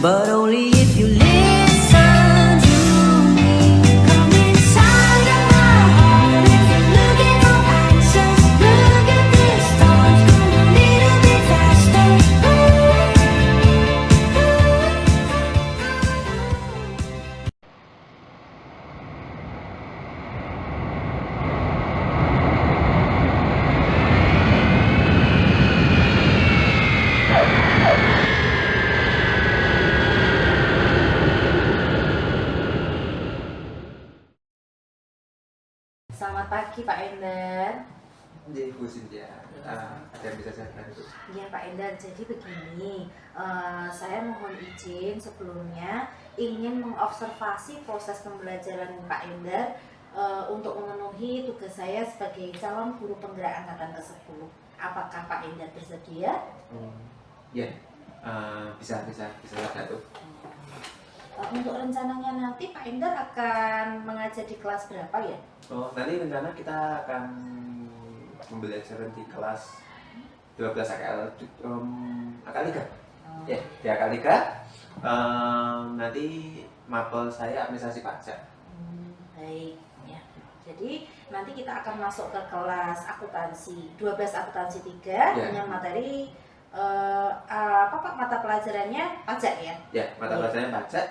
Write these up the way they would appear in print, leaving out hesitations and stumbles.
but only if you listen to me. Come inside of my heart if you're looking for answers. Look at this thought, go a little bit faster. Selamat pagi Pak Endar. Jadi Bu Cynthia, ada yang bisa saya bantu? Iya Pak Endar, jadi begini, saya mohon izin sebelumnya ingin mengobservasi proses pembelajaran Pak Endar untuk memenuhi tugas saya sebagai calon guru penggerak angkatan ke-10. Apakah Pak Endar bersedia? Ya, bisa saya bantu. Untuk rencananya nanti Pak Endar akan mengajar di kelas berapa ya? Nanti rencana kita akan pembelajaran di kelas 12 Akalika. Ya, di Akalika. Nanti mapel saya administrasi pajak. Baik ya. Jadi nanti kita akan masuk ke kelas akuntansi 12 akuntansi 3 dengan materi apa Pak, mata pelajarannya pajak ya? Ya, mata pelajarannya pajak.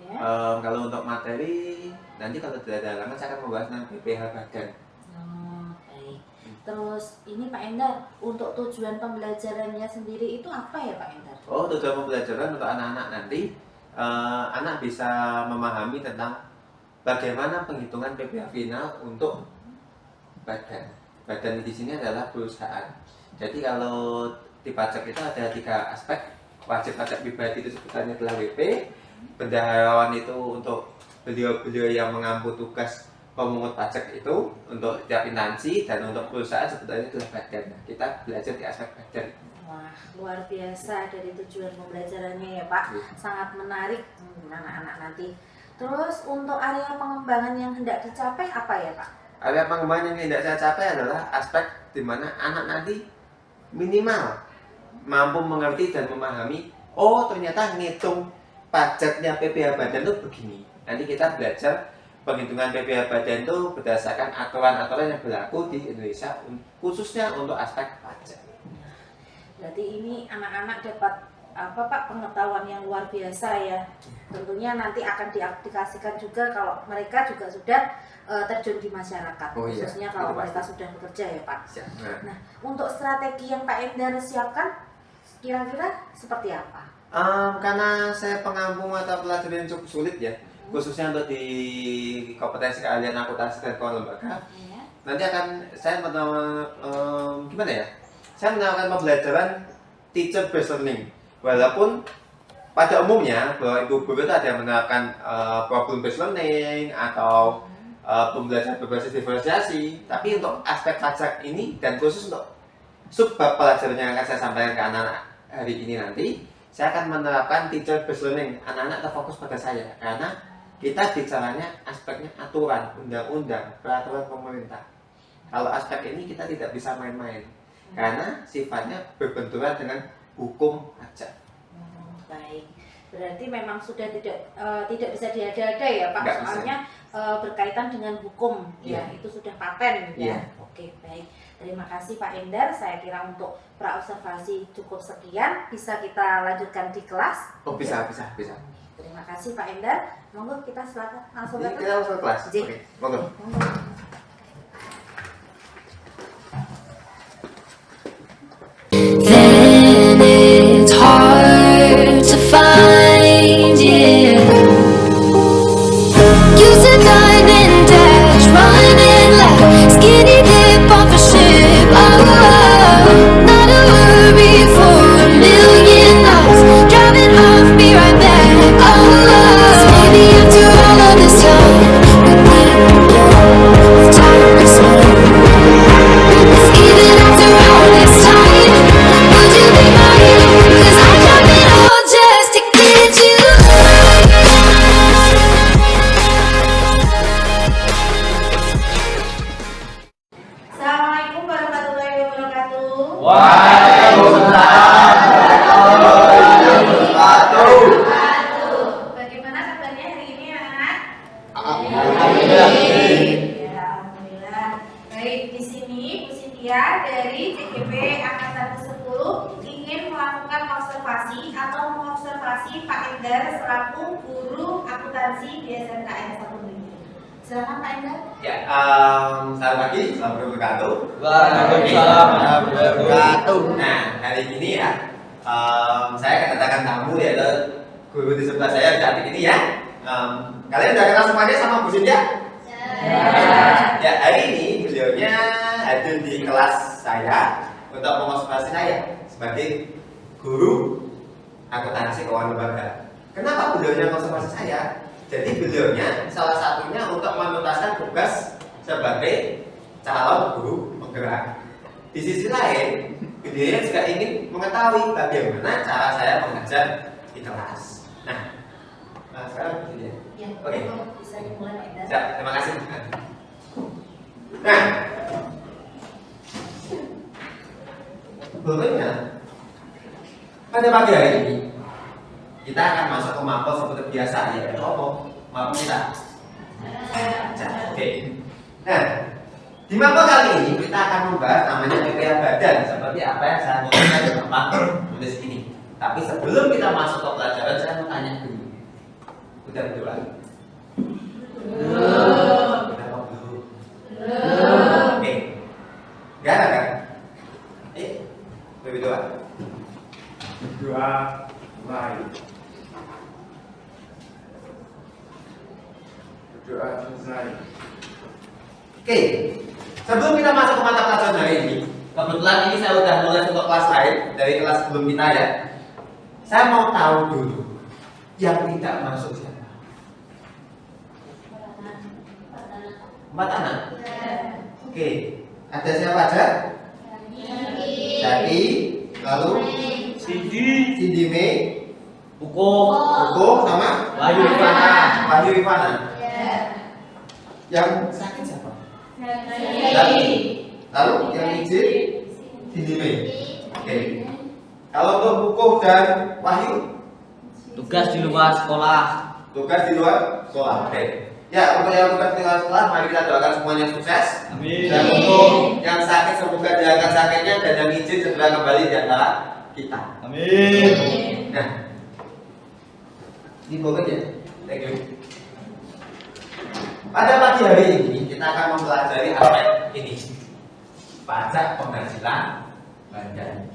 Ya. Kalau untuk materi nanti kalau tidak ada halangan saya akan membahas tentang BPH badan. Baik. Terus ini Pak Endar, untuk tujuan pembelajarannya sendiri itu apa ya Pak Endar? Tujuan pembelajaran untuk anak-anak nanti anak bisa memahami tentang bagaimana penghitungan PPh final untuk badan. Badan di sini adalah perusahaan. Jadi kalau di pajak itu ada 3 aspek. Wajib pajak pribadi itu sebutannya adalah WP. Bendaharawan itu untuk beliau-beliau yang mengampu tugas pemungut pajak itu untuk tiap instansi, dan untuk perusahaan sebutannya adalah badan. Kita belajar di aspek badan. Wah, luar biasa dari tujuan pembelajarannya ya Pak. Sangat menarik anak-anak nanti. Terus untuk area pengembangan yang hendak dicapai apa ya Pak? Area pengembangan yang tidak saya capai adalah aspek di mana anak nanti minimal mampu mengerti dan memahami, ternyata ngitung pajaknya PPh badan itu begini. Nanti kita belajar penghitungan PPh badan itu berdasarkan aturan-aturan yang berlaku di Indonesia, khususnya untuk aspek pajak. Berarti ini anak-anak dapat apa Pak, pengetahuan yang luar biasa ya. Tentunya nanti akan diaplikasikan juga kalau mereka juga sudah terjun di masyarakat, khususnya kalau mereka sudah bekerja ya Pak. Nah, untuk strategi yang Pak Endar siapkan kira-kira seperti apa? Karena saya pengampu mata pelajaran yang cukup sulit ya, khususnya untuk di kompetensi keahlian akuntansi dan keuangan lembaga. Nanti akan saya gimana ya? Saya menawarkan pembelajaran teacher based learning. Walaupun pada umumnya bahwa ibu guru itu ada yang menerapkan problem based learning atau pembelajaran berbasis diferensiasi, tapi untuk aspek pajak ini dan khusus untuk subbab pelajaran yang akan saya sampaikan ke anak-anak hari ini nanti, saya akan menerapkan teacher based learning. Anak-anak terfokus pada saya karena kita bicaranya aspeknya aturan, undang-undang, peraturan pemerintah. Kalau aspek ini kita tidak bisa main-main karena sifatnya berbenturan dengan hukum pajak. Baik, berarti memang sudah tidak bisa diada-ada ya Pak, Nggak soalnya berkaitan dengan hukum ya, itu sudah paten ya. Oke, baik. Terima kasih Pak Endar. Saya kira untuk praobservasi cukup sekian. Bisa kita lanjutkan di kelas? Bisa. Terima kasih Pak Endar. Monggo kita silakan langsung ke Kita langsung ke kelas. Oke, monggo. Then it's hard to find you. Used to dive and dash, running like skinny dip off a ship. Not a worry for a million knots. Driving off, be right back. 'Cause maybe after all of this time, we kasih Pak Endar selaku guru akuntansi di SMKN 1 Negeri. Silakan Pak Endar. Ya, selamat pagi, selamat wabarakatuh. Waalaikumsalam warahmatullahi wabarakatuh. Nah, hari ini ya, saya kedatangan tamu yaitu guru di sebelah saya cantik ini ya. Kalian udah kenal semuanya sama Bu Sintia? Ya, hari ini beliaunya hadir di kelas saya untuk mengonsultasi saya sebagai guru akuntansi keuangan lembaga. Kenapa beliaunya konsultasi saya? Jadi beliaunya salah satunya untuk menuntaskan tugas sebagai calon guru penggerak. Di sisi lain, beliau juga ingin mengetahui bagaimana cara saya mengajar di kelas. Nah sekarang begini ya. Ya, Oke. bisa dimulai Pak Endar. Ya, terima kasih. Nah, sebelumnya pada pagi hari ini kita akan masuk ke mapel seperti biasa ya. Mapel kita. Oke. Nah, di mapel kali ini kita akan membahas namanya PPA badan seperti apa yang saya mau di tempat tulis ini. Tapi sebelum kita masuk ke pelajaran, saya mau tanya dulu. Udah berdoa? Kenapa belum? Oke. Enggak ada kan? Berdoa. Doa mulai. Doa selesai. Oke, sebelum kita masuk ke mata pelajaran hari ini, kebetulan ini saya udah mulai untuk kelas lain dari kelas sebelum kita ya. Saya mau tahu dulu yang tidak masuk siapa? Empat anak. Oke, ada siapa aja? Jaki, lalu Cindy Mei, Buko. sama Wahyu Rifana. Wahyu Rifana. Yang sakit siapa? Lalu yang izin Cindy Mei. Oke. Kalau untuk Buko dan Wahyu Tugas di luar sekolah. tugas di luar sekolah. Oke. Ya, untuk yang tugas di luar sekolah, mari kita doakan semuanya sukses. Amin. Dan untuk yang sakit semoga diangkat sakitnya dan yang izin segera kembali di antara kita. Amin. Nah, di bawah aja. Thank you. Pada pagi hari ini kita akan mempelajari aspek ini, pajak penghasilan badan.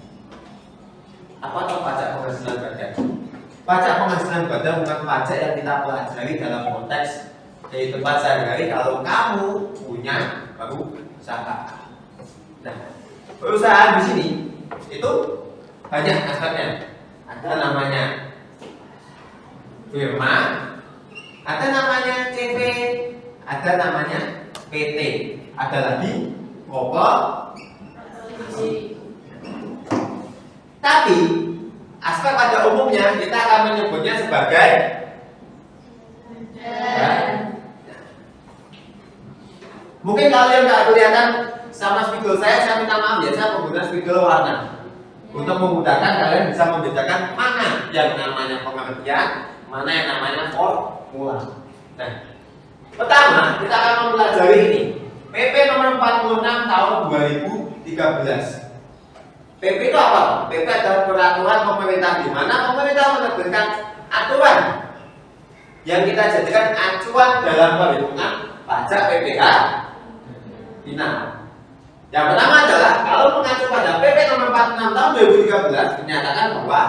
Apa itu pajak penghasilan badan? Pajak penghasilan badan bukan pajak yang kita pelajari dalam konteks kehidupan sehari-hari kalau kamu punya perusahaan. Nah, perusahaan di sini itu banyak aspeknya. Ada namanya firma, ada namanya CV, ada namanya PT, ada lagi korporasi. Tapi aspek pada umumnya kita akan menyebutnya sebagai mungkin kalian nggak kelihatan sama spidol saya minta maaf ya, saya menggunakan spidol warna untuk memudahkan kalian bisa membedakan mana yang namanya pengertian, mana yang namanya formula. Nah, pertama kita akan mempelajari ini PP nomor 46 tahun 2013. PP itu apa? PP adalah peraturan pemerintah di mana pemerintah menerbitkan aturan yang kita jadikan acuan dalam perhitungan pajak PPh final. Yang pertama adalah kalau mengacu pada PP nomor 46 tahun 2013 dinyatakan bahwa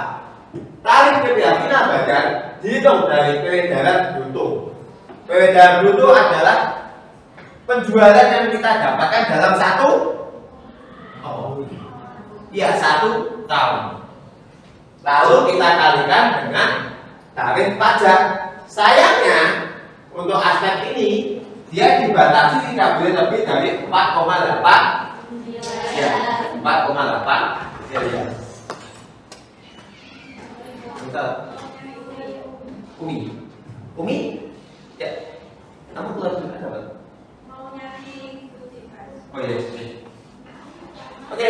tarif PPh final badan dihitung dari peredaran bruto. Peredaran bruto adalah penjualan yang kita dapatkan dalam satu tahun. Lalu kita kalikan dengan tarif pajak. Sayangnya untuk aspek ini dia dibatasi tidak boleh lebih dari 4,8 ya, 4,8 miliar. Bentar. Umi, ya, kamu keluar juga ada apa? Mau nyari kutipan. Oh iya. Oke,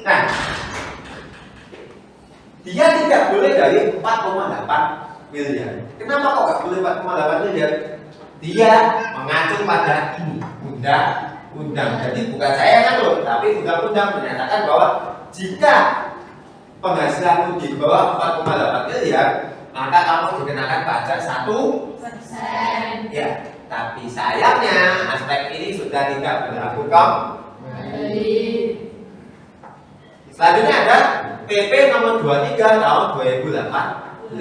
nah, dia tidak boleh dari 4,8 miliar. Kenapa kok nggak boleh 4,8 miliar? Dia mengacu pada ini undang-undang. Jadi bukan saya yang ngatur, tapi undang-undang menyatakan bahwa jika penghasilan di bawah 4,8 miliar, maka kamu dikenakan pajak 1%. Ya, tapi sayangnya aspek ini sudah tidak berlaku kembali. Selanjutnya ada PP nomor 23 tahun 2018.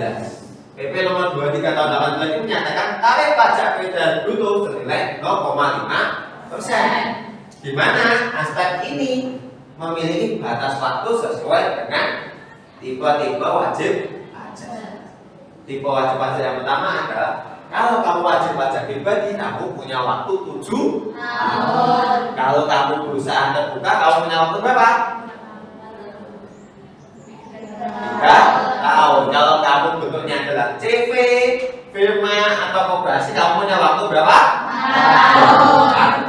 PP nomor 23 tahun 2018 ini menyatakan tarif pajak peredaran bruto senilai 0,5%. Di mana aspek ini memiliki batas waktu sesuai dengan tipe-tipe wajib pajak. Tipe wajib pajak yang pertama adalah kalau kamu wajib pajak pribadi, kamu punya waktu 7 tahun. Kalau kamu perusahaan terbuka, kamu punya waktu berapa? 3 tahun. Kalau kamu bentuknya adalah CV, firma atau koperasi, kamu punya waktu berapa? 4 tahun.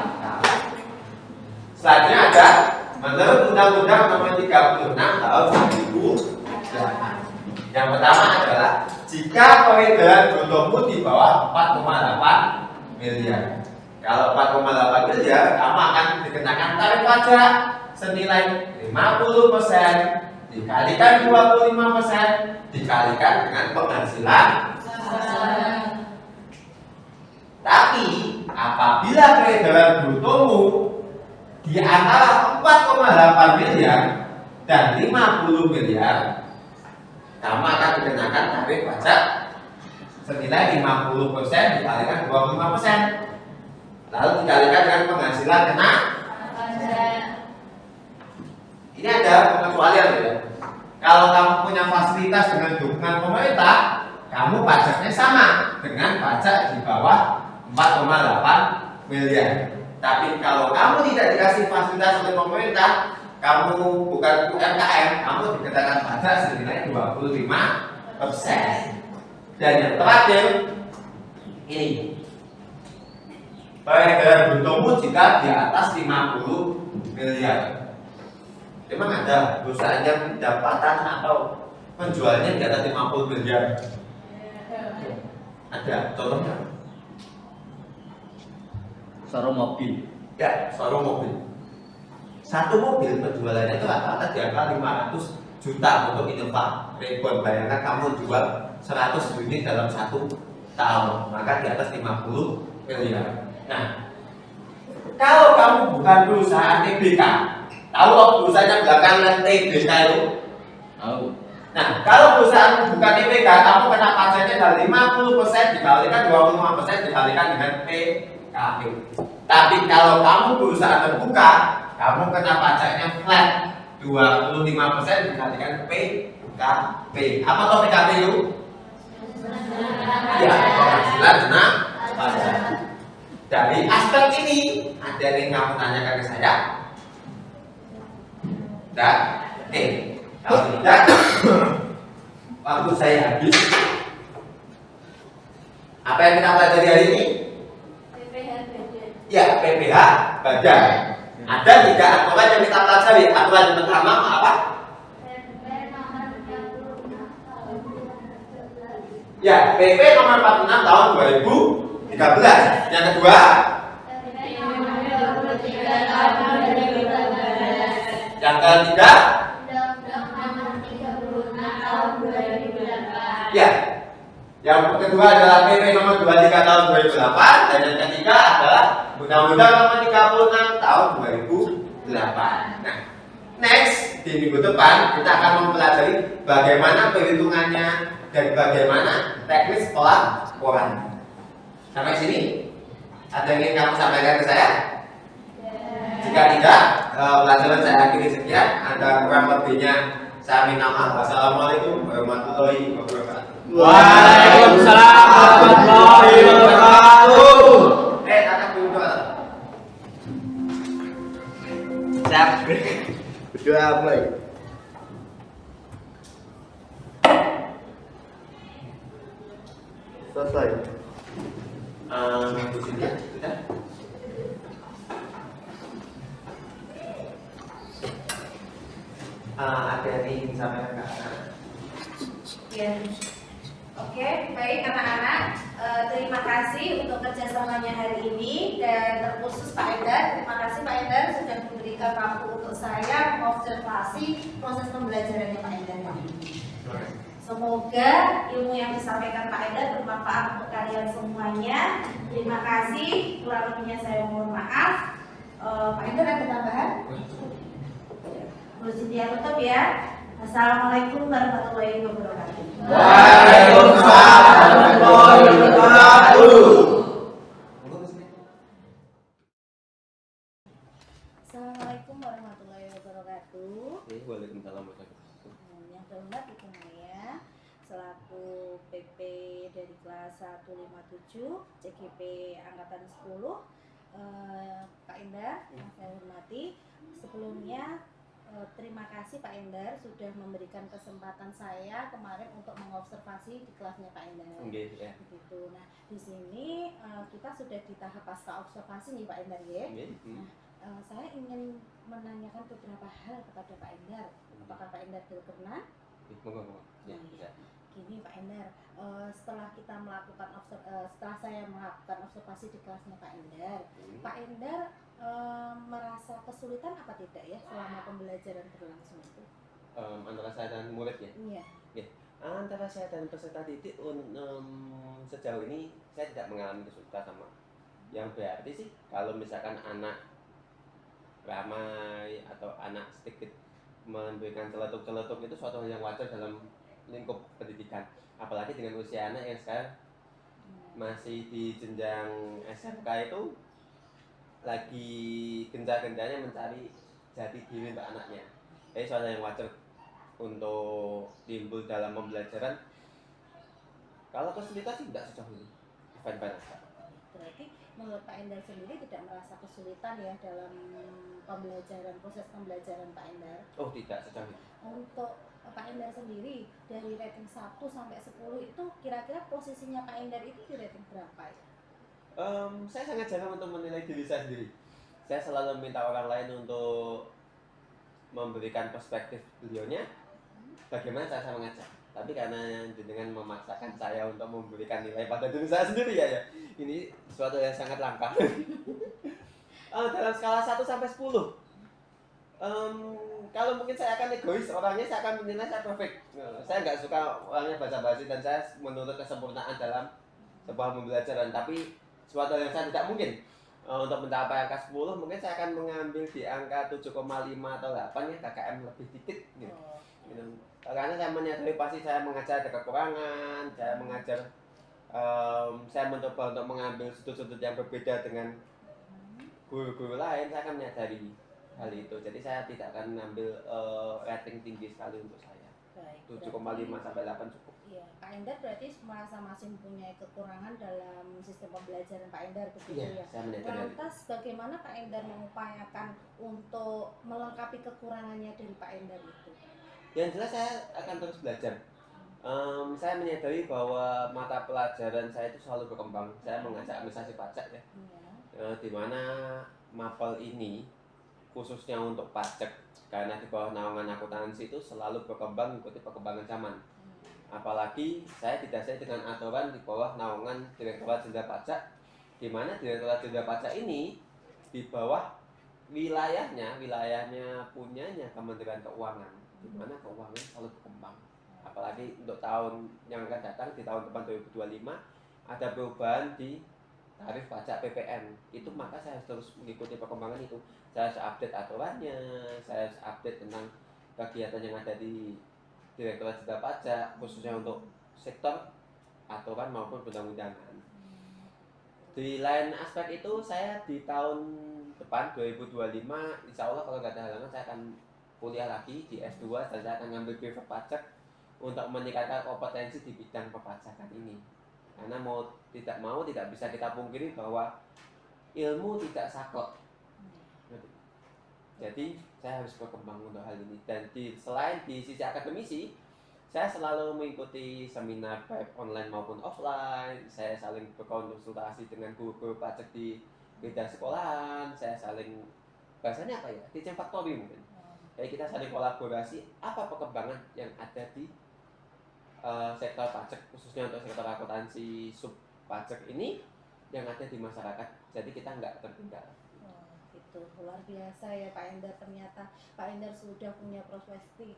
Selanjutnya ada menurut Undang-Undang Nomor 36 Tahun 2008. Yang pertama adalah jika peredaran brutomu di bawah 4,8 miliar. Kalau 4,8 miliar, kamu akan dikenakan tarif pajak senilai 50% dikalikan 25% dikalikan dengan penghasilan. Tapi apabila peredaran brutomu di antara 4,8 miliar dan 50 miliar, kamu akan dikenakan tarif pajak senilai 50% dikalikan 25%. Lalu dikalikan dengan penghasilan kena pajak. Ini ada pengecualian ya. Kalau kamu punya fasilitas dengan dukungan pemerintah, kamu pajaknya sama dengan pajak di bawah 4,8 miliar. Tapi kalau kamu tidak dikasih fasilitas oleh pemerintah, kamu bukan UMKM, kamu dikenakan pajak senilai 25%. Dan yang terakhir ini, peredaran brutomu jika di atas 50 miliar. Memang ada perusahaan yang pendapatan atau penjualnya di atas 50 miliar? Ada, contohnya? Showroom mobil. Ya, showroom mobil. Satu mobil penjualannya itu rata-rata di angka 500 juta untuk Innova Reborn. Bayangkan kamu jual 100 unit dalam 1 tahun, maka di atas 50 miliar. Nah, kalau kamu bukan perusahaan TBK, tahu kok perusahaannya belakangan TBK itu? Tahu. Nah, kalau perusahaan bukan TBK, kamu kena pajaknya dari 50% dikalikan 25% dikalikan dengan PKP. Tapi kalau kamu perusahaan terbuka, kamu kena pajaknya flat 25% dikalikan PKP. Apa tuh PKP itu? Ya, penghasilan kena pajak. Dari aspek ini, ada yang kamu tanyakan ke saya? Dan, kalau tidak, waktu saya habis. Apa yang kita pelajari hari ini? Ya, PPh badan. Ada 3 aturan yang kita pelajari. Aturan yang pertama apa? Ya, PP nomor 46 tahun 2013. Yang kedua, yang ketiga, ya, yang kedua adalah PP nomor 23 tahun 2008 dan yang ketiga adalah Undang-Undang nomor 36 tahun 2008. Nah, next di minggu depan kita akan mempelajari bagaimana perhitungannya dan bagaimana teknis pelaporan. Sampai sini, ada yang ingin kamu sampaikan ke saya? Jika tidak, pelajaran saya akhiri sekian. Ada kurang lebihnya saya minta maaf. Wassalamualaikum warahmatullahi wabarakatuh. Waalaikumsalam warahmatullahi wabarakatuh. Anak dulu. Siap. Berdoa mulai. Selesai. Di sini ya, sudah. Ada yang ingin disampaikan ke anak? Ya. Oke, baik anak-anak. Terima kasih untuk kerjasamanya hari ini dan terkhusus Pak Endar. Terima kasih Pak Endar sudah memberikan waktu untuk saya mengobservasi proses pembelajarannya Pak Endar hari ini. Semoga ilmu yang disampaikan Pak Endar bermanfaat untuk kalian semuanya. Terima kasih. Kurang lebihnya saya mohon maaf. Pak Endar ada tambahan? Bu Cynthia tutup ya. Assalamualaikum warahmatullahi wabarakatuh. Waalaikumsalam warahmatullahi wabarakatuh. Assalamualaikum warahmatullahi wabarakatuh. Waalaikumsalam warahmatullahi wabarakatuh. Yang terhormat Ibu Maya selaku PP dari kelas 157 CGP angkatan 10, Pak Endar yang saya hormati. Sebelumnya terima kasih Pak Endar sudah memberikan kesempatan saya kemarin untuk mengobservasi di kelasnya Pak Endar. Oke, ya. Begitu. Nah, di sini kita sudah di tahap pasca observasi nih Pak Endar ya. Oke. Saya ingin menanyakan beberapa hal kepada Pak Endar. Apakah Pak Endar berkenan? Monggo. Ya, bisa. Gini Pak Endar, setelah saya melakukan observasi di kelasnya Pak Endar, Pak Endar merasa kesulitan apa tidak ya selama pembelajaran berlangsung itu? Antara saya dan murid ya. Iya. Antara saya dan peserta didik sejauh ini saya tidak mengalami kesulitan sama. Yang berarti sih kalau misalkan anak ramai atau anak sedikit memberikan celetuk-celetuk itu suatu hal yang wajar dalam lingkup pendidikan. Apalagi dengan usia anak yang sekarang masih di jenjang SMK itu lagi gencar-gencarnya mencari jati diri untuk anaknya. Jadi suatu hal yang wajar untuk timbul dalam pembelajaran. Kalau kesulitan sih tidak sejauh ini. Fine-fine aja. Berarti menurut Pak Endar sendiri tidak merasa kesulitan ya dalam proses pembelajaran Pak Endar? Oh, tidak sejauh ini. Untuk Pak Endar sendiri dari rating 1 sampai 10 itu kira-kira posisinya Pak Endar itu di rating berapa ya? Saya sangat jarang untuk menilai diri saya sendiri. Saya selalu meminta orang lain untuk memberikan perspektif beliaunya bagaimana cara saya mengajar. Tapi karena dengan memaksakan saya untuk memberikan nilai pada diri saya sendiri ya, ini suatu yang sangat langka. Dalam skala 1 sampai 10, kalau mungkin saya akan egois orangnya, saya akan menilai saya perfect. Saya nggak suka orangnya basa-basi dan saya menuntut kesempurnaan dalam sebuah pembelajaran. Tapi suatu yang saya tidak mungkin untuk mencapai angka 10, mungkin saya akan mengambil di angka 7,5 atau 8 ya, KKM lebih dikit gitu. Karena saya menyadari pasti saya mengajar ada kekurangan, saya mengajar saya mencoba untuk mengambil sudut-sudut yang berbeda dengan guru-guru lain, saya akan menyadari hal itu. Jadi saya tidak akan mengambil rating tinggi sekali untuk saya. Baik, 7,5 sampai 8 cukup. Iya, Pak Endar berarti merasa masih mempunyai kekurangan dalam sistem pembelajaran Pak Endar begitu Iya, ya. saya menyadari. Lantas bagaimana Pak Endar mengupayakan untuk melengkapi kekurangannya dari Pak Endar itu? Yang jelas saya akan terus belajar. Saya menyadari bahwa mata pelajaran saya itu selalu berkembang. Saya mengajar administrasi pajak ya, di mana mapel ini khususnya untuk pajak karena di bawah naungan akuntansi itu selalu berkembang mengikuti perkembangan zaman. Apalagi saya didasari dengan aturan di bawah naungan Direktorat Jenderal Pajak, di mana Direktorat Jenderal Pajak ini di bawah wilayahnya punyanya Kementerian Keuangan, di mana keuangan selalu berkembang. Apalagi untuk tahun yang akan datang, di tahun depan 2025 ada perubahan di tarif pajak PPN itu, maka saya harus terus mengikuti perkembangan itu. Saya harus update aturannya, saya harus update tentang kegiatan yang ada di Direktorat Jenderal Pajak khususnya untuk sektor aturan maupun perundang-undangan. Di lain aspek itu, saya di tahun depan 2025 insya Allah kalau nggak ada halangan saya akan kuliah lagi di S2 dan saya akan ngambil privat pajak untuk meningkatkan kompetensi di bidang perpajakan ini. Karena mau tidak bisa kita pungkiri bahwa ilmu tidak saklek. Jadi saya harus berkembang untuk hal ini. Dan selain di sisi akademisi, saya selalu mengikuti seminar baik online maupun offline. Saya saling berkonsultasi dengan guru-guru pajak di beda sekolahan. Saya saling, bahasanya apa ya, teaching factory mungkin. Jadi kita saling kolaborasi apa perkembangan yang ada di sektor pajak, khususnya untuk sektor akuntansi sub pajak ini yang ada di masyarakat. Jadi kita nggak tertinggal. Itu luar biasa ya Pak Endar, ternyata Pak Endar sudah punya perspektif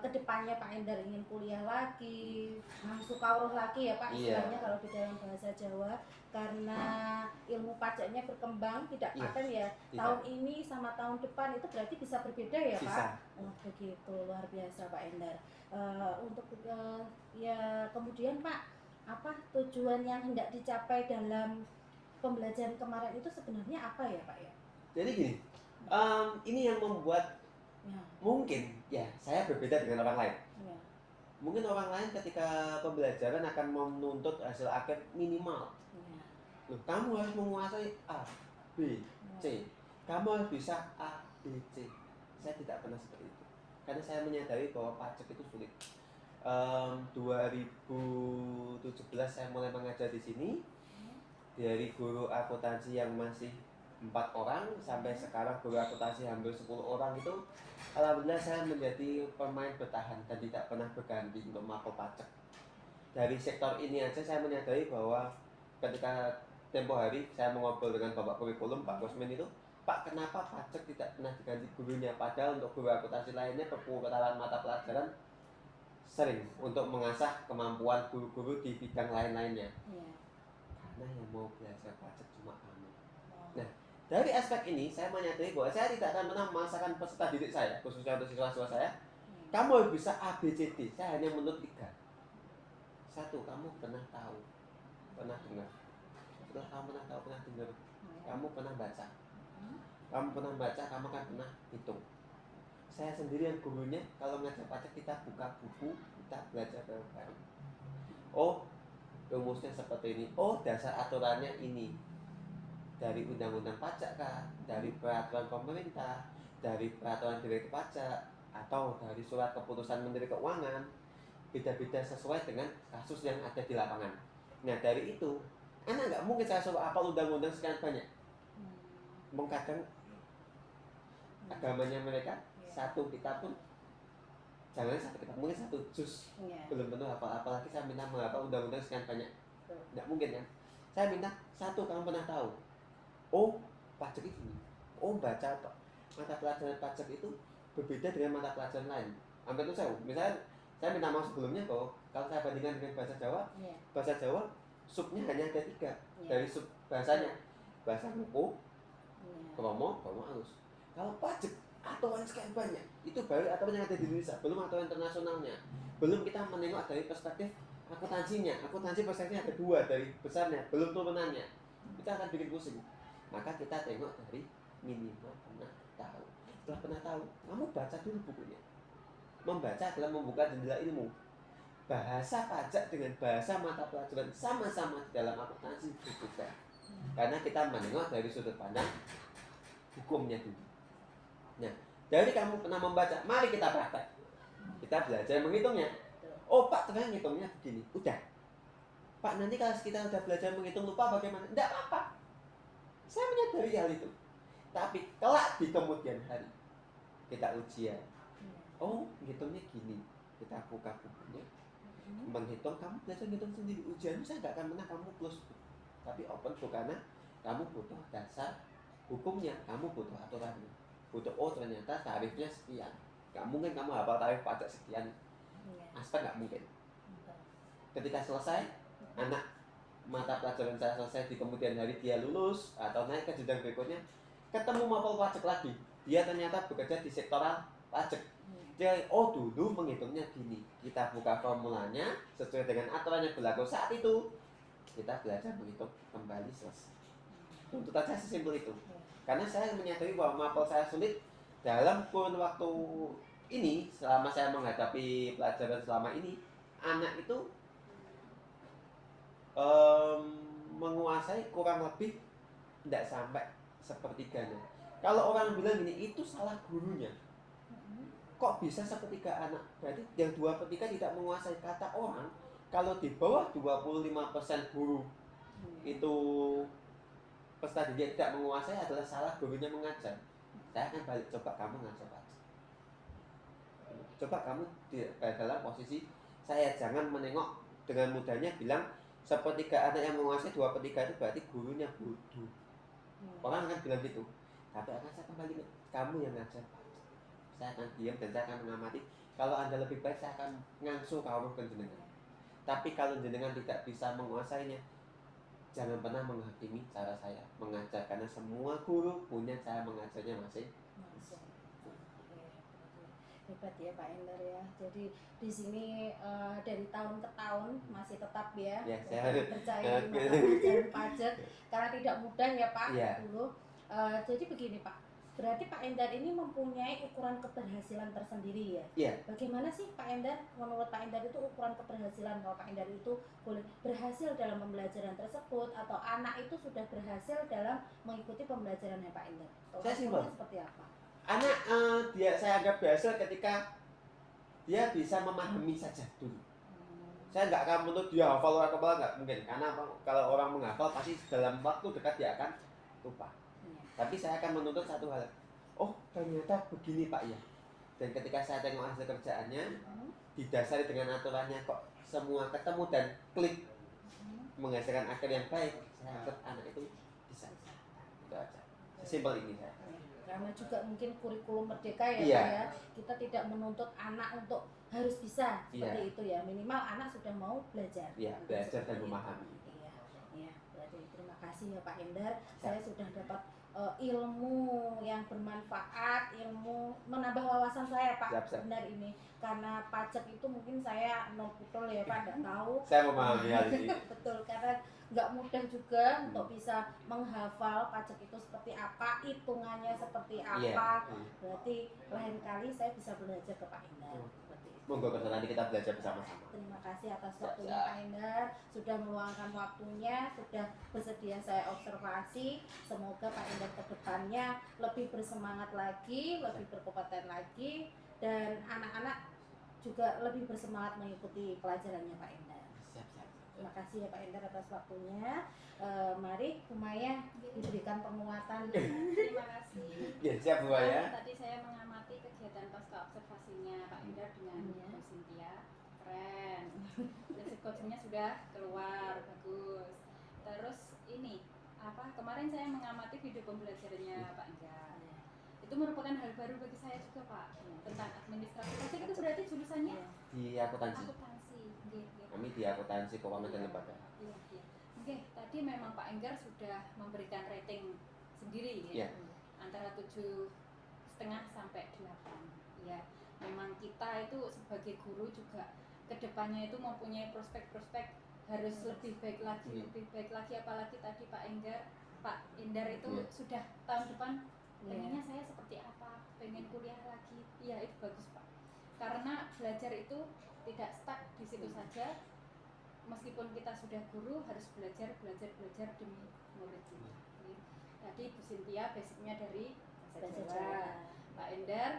kedepannya Pak Endar ingin kuliah lagi, sukawruh lagi ya Pak, Iya. istilahnya kalau di dalam bahasa Jawa, karena ilmu pajaknya berkembang tidak Iya. paten ya. Tidak. Tahun ini sama tahun depan itu berarti bisa berbeda ya Bisa. Pak? Oh begitu, luar biasa Pak Endar. Untuk ya kemudian Pak, apa tujuan yang hendak dicapai dalam pembelajaran kemarin itu sebenarnya apa ya Pak ya? Jadi gini, ini yang membuat Ya, mungkin ya saya berbeda dengan orang lain. ya, Mungkin orang lain ketika pembelajaran akan menuntut hasil akhir minimal. ya. Loh, kamu harus menguasai A, B, C. Kamu harus bisa A, B, C. Saya tidak pernah seperti itu. Karena saya menyadari bahwa pajak itu sulit. 2017 saya mulai mengajar di sini. Dari guru akuntansi yang masih 4 orang sampai sekarang guru akuntansi hampir 10 orang itu, alhamdulillah saya menjadi pemain bertahan dan tidak pernah berganti untuk mapel pajak. Dari sektor ini aja saya menyadari bahwa ketika tempo hari saya mengobrol dengan Bapak Kurikulum, Pak Kusmin itu, Pak, kenapa pajak tidak pernah diganti gurunya? Padahal untuk guru akuntansi lainnya perputaran mata pelajaran sering untuk mengasah kemampuan guru-guru di bidang lain-lainnya. Ya. Karena yang mau belajar pajak cuma kamu. Nah, dari aspek ini saya menyadari bahwa saya tidak akan pernah memaksakan peserta didik saya, khususnya untuk siswa-siswa saya. Kamu harus bisa A, B, C, D. Saya hanya menuntut 3. 1, kamu pernah tahu, pernah dengar. Setelah kamu pernah tahu, pernah dengar, kamu pernah baca. Kamu pernah baca, kamu kan pernah hitung. Saya sendiri yang gurunya, kalau ngajar pajak kita buka buku, kita belajar bareng-bareng. Oh, rumusnya seperti ini. Oh, dasar aturannya ini. Dari undang-undang pajak kah? Dari peraturan pemerintah? Dari peraturan direktur pajak? Atau dari surat keputusan Menteri Keuangan? Beda-beda sesuai dengan kasus yang ada di lapangan. Nah, dari itu, anak nggak mungkin saya suruh hafal undang-undang sekian banyak. Mengkadang agamanya mereka, satu kitab pun jangan satu kitab, mungkin satu juz belum tentu hafal. Apalagi saya minta menghafal undang-undang sekian banyak, nggak mungkin kan. Saya minta 1, kamu pernah tahu, oh pajak ini, oh baca mata pelajaran pajak itu berbeda dengan mata pelajaran lain. Hampir itu saya, misalnya saya minta maaf sebelumnya bahwa kalau saya bandingkan dengan bahasa Jawa subnya hanya ada 3 dari sub bahasanya, bahasa Nuko, Kromo, halus. Kalau pajak aturan sekian banyak, itu baru aturan yang ada di Indonesia, belum aturan internasionalnya. Belum kita menengok dari perspektif akuntansinya. Akuntansi perspektifnya ada 2 dari besarnya, belum turunannya. Kita akan bikin pusing. Maka kita tengok dari minimal pernah tahu. Setelah pernah tahu, kamu baca dulu bukunya. Membaca adalah membuka jendela ilmu. Bahasa pajak dengan bahasa mata pelajaran sama-sama di dalam akuntansi berbeda. Karena kita menengok dari sudut pandang hukumnya dulu. Nah, dari kamu pernah membaca, mari kita praktek. Kita belajar menghitungnya. Oh Pak, ternyata ngitungnya begini. Udah. Pak, nanti kalau kita udah belajar menghitung lupa bagaimana? Tidak apa-apa. Saya menyadari hal itu. Tapi kelak di kemudian hari kita ujian. Oh, ngitungnya gini. Kita buka bukunya. Menghitung, kamu belajar ngitung sendiri. Ujian saya nggak akan pernah kamu close book. Tapi open book karena kamu butuh dasar hukumnya, kamu butuh aturannya. Butuh, oh ternyata tarifnya sekian. Gak mungkin kamu hafal tarif pajak sekian. Aspek gak mungkin. Ketika selesai, anak mata pelajaran saya selesai di kemudian hari, dia lulus atau naik ke jenjang berikutnya, ketemu mapel pajak lagi. Dia ternyata bekerja di sektoral pajak. Dia, oh dulu menghitungnya gini. Kita buka formulanya sesuai dengan aturan yang berlaku saat itu. Kita belajar menghitung kembali selesai. Tuntutan saya sesimpel itu. Karena saya menyadari bahwa mapel saya sulit dalam kurun waktu ini, selama saya menghadapi pelajaran selama ini, anak itu menguasai kurang lebih tidak sampai sepertiganya. Kalau orang bilang gini, itu salah gurunya. Kok bisa sepertiga anak? Berarti yang 2/3 tidak menguasai. Kata orang, kalau di bawah 25% guru itu peserta didik tidak menguasai adalah salah gurunya mengajar. Saya akan balik, coba kamu ngajar pajak. Coba kamu di dalam posisi saya, jangan menengok dengan mudahnya bilang sepertiga anak yang menguasai 2/3 itu berarti gurunya bodoh. Orang akan bilang gitu. Tapi akan saya kembali, kamu yang ngajar pajak. saya akan diam dan saya akan mengamati. Kalau Anda lebih baik, saya akan ngangsu kawruhkeun jenengan. Tapi kalau jenengan tidak bisa menguasainya, jangan pernah menghakimi cara saya mengajar, karena semua guru punya cara mengajarnya masing. Hebat ya Pak Endar ya. Jadi di sini dari tahun ke tahun masih tetap ya, Ya, saya percaya di mata pelajaran pajak karena tidak mudah ya Pak Ya. dulu. Jadi begini Pak, berarti Pak Endar ini mempunyai ukuran keberhasilan tersendiri ya. Iya. Bagaimana sih Pak Endar? Menurut Pak Endar itu ukuran keberhasilan, kalau Pak Endar itu boleh berhasil dalam pembelajaran tersebut atau anak itu sudah berhasil dalam mengikuti pembelajarannya Pak Endar? Saya simpel. Seperti apa? Anak saya anggap berhasil ketika dia bisa memahami saja dulu. Saya nggak akan menuntut dia hafal orang kepala, nggak mungkin, karena kalau orang menghafal pasti dalam waktu dekat dia akan lupa. Tapi saya akan menuntut satu hal. Oh, ternyata begini Pak ya. Dan ketika saya tengok hasil kerjaannya, didasari dengan aturannya kok semua ketemu dan klik menghasilkan akhir yang baik, saya anggap anak itu bisa. Itu aja. Simpel ini saya. Karena juga mungkin kurikulum merdeka ya Iya. Pak ya, kita tidak menuntut anak untuk harus bisa seperti Iya. itu ya, minimal anak sudah mau belajar. Iya, Gitu, belajar dan seperti itu. memahami. Iya, iya. Berarti terima kasih ya Pak Endar, saya sudah dapat ilmu yang bermanfaat, ilmu menambah wawasan saya Pak. Siap, siap. Benar ini, karena pajak itu mungkin saya nol betul ya Pak, nggak tahu. Saya memahami hal ini. Betul, karena nggak mudah juga untuk bisa menghafal pajak itu seperti apa, hitungannya seperti apa. Iya. Berarti lain kali saya bisa belajar ke Pak Endar. Seperti itu. Monggo Pak, nanti kita belajar bersama-sama. Terima kasih atas Siap, waktunya siap. Pak Endar, sudah meluangkan waktunya, sudah bersedia saya observasi. Semoga Pak Endar ke depannya lebih bersemangat lagi, lebih berkompeten lagi, dan anak-anak juga lebih bersemangat mengikuti pelajarannya Pak Endar. Siap. Terima kasih ya Pak Endar atas waktunya. Mari Bu Maya diberikan penguatan. Terima kasih. Ya, siap Bu ya. Tadi saya mengamati kegiatan pasca observasinya Pak Endar dengan Bu Cynthia. Keren. Basic coachingnya sudah keluar, bagus. Terus ini kemarin saya mengamati video pembelajarannya Pak Endar. Itu merupakan hal baru bagi saya juga Pak, tentang administrasi pajak. Itu berarti jurusannya Di akuntansi. akuntansi. Nggih. Kami di akuntansi keuangan dan lembaga. Iya. Oke, tadi memang Pak Enggar sudah memberikan rating sendiri ya. Iya. Antara 7,5 sampai 8. Ya, memang kita itu sebagai guru juga kedepannya itu mempunyai prospek-prospek harus lebih baik lagi, apalagi tadi Pak Endar itu Iya. sudah tahun depan pengennya saya seperti apa, pengen kuliah lagi. Iya, itu bagus Pak. Karena belajar itu tidak stuck di situ saja. Meskipun kita sudah guru, harus belajar demi murid kita. Tadi Bu Cynthia basicnya dari bahasa Jawa, Pak Endar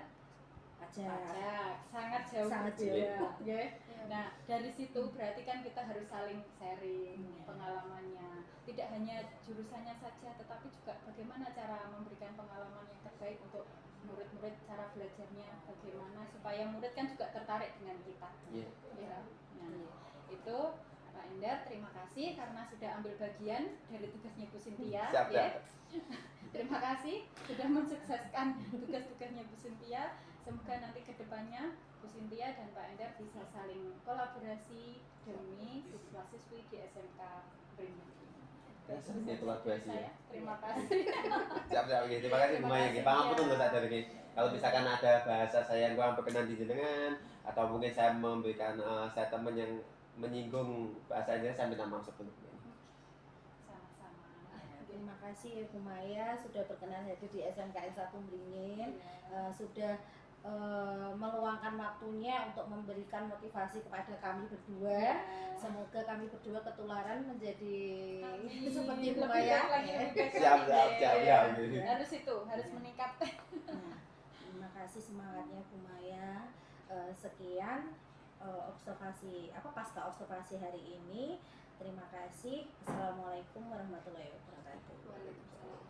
pajak, sangat jauh berbeda. Ya. Nah, dari situ berarti kan kita harus saling sharing pengalamannya. Tidak hanya jurusannya saja, tetapi juga bagaimana cara memberikan pengalaman yang terbaik untuk murid-murid, cara belajarnya bagaimana supaya murid kan juga tertarik dengan kita. Iya. Ya. Nah, itu Pak Endar, terima kasih karena sudah ambil bagian dari tugasnya Bu Cynthia. Siap. Terima kasih sudah mensukseskan tugas-tugasnya Bu Cynthia. Semoga nanti kedepannya Bu Cynthia dan Pak Endar bisa saling kolaborasi demi siswa-siswi di SMK Beringin. Ini kolaborasi ya. Terima kasih. Siap. Terima kasih Bu Maya. Pangapunten lho sadar iki. Kalau misalkan ada bahasa saya yang kurang berkenan di jenengan atau mungkin saya memberikan statement yang menyinggung bahasanya, saya minta maaf sebelumnya. Sama-sama. Terima kasih ya Bu Maya sudah berkenan hadir di SMKN 1 Beringin, sudah meluangkan waktunya untuk memberikan motivasi kepada kami berdua. Semoga kami berdua ketularan menjadi seperti Bu Maya. Siap. Harus meningkat. Terima kasih semangatnya Bu Maya. Sekian pasca observasi hari ini. Terima kasih. Assalamualaikum warahmatullahi wabarakatuh. Waalaikumsalam.